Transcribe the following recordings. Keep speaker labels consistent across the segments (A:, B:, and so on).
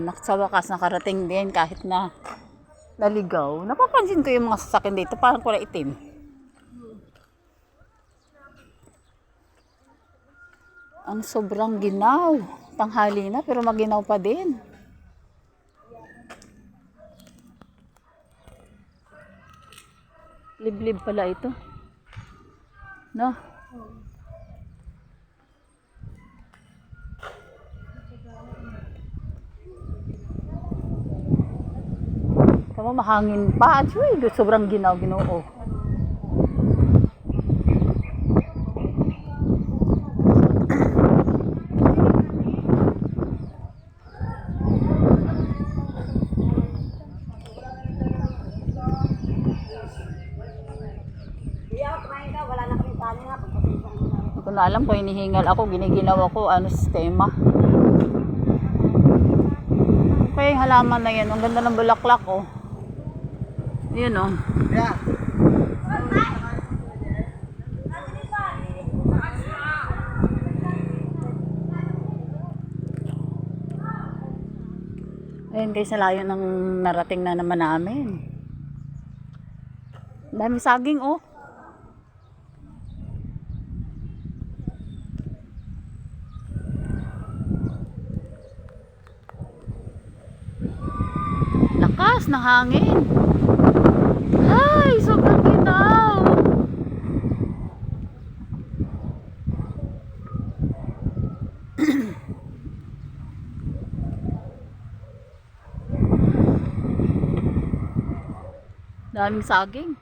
A: Ayan, sa wakas nakarating din kahit na naligaw. Napapansin ko yung mga sasakyan dito, parang kulay itim. Ang sobrang ginaw. Tanghali na pero maginaw pa din. Liblib pala ito. No? Tama, mahangin pa. Uy, sobrang ginaw, ginoo. Hindi ko na alam kung hinihingal ako, giniginaw ako, ano sistema. Kaya yung halaman na yan, ang ganda ng bulaklak, oh. Yun, oh.
B: Yeah.
A: Ayun guys, layo ng narating na naman namin. Dami saging, oh. Lakas ng hangin. Ay, sobrang ginaw. Daming saging.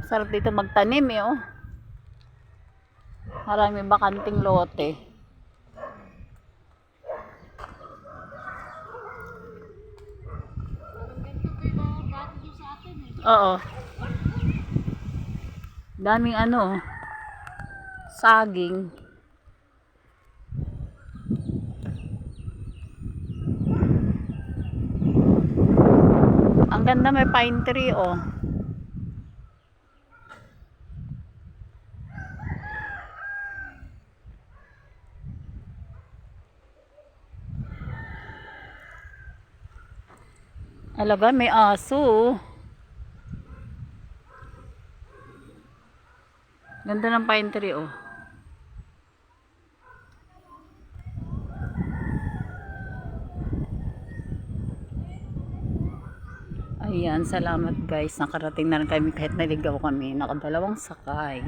A: Sarap dito magtanim, eh, oh. Marami bakanting lote. Oo. Daming ano, saging. Ang ganda, may pine tree, oh. Alaga, may aso. Ganda ng pine tree, oh. Ayan, salamat guys. Nakarating na rin kami kahit naligaw kami. Nakadalawang sakay.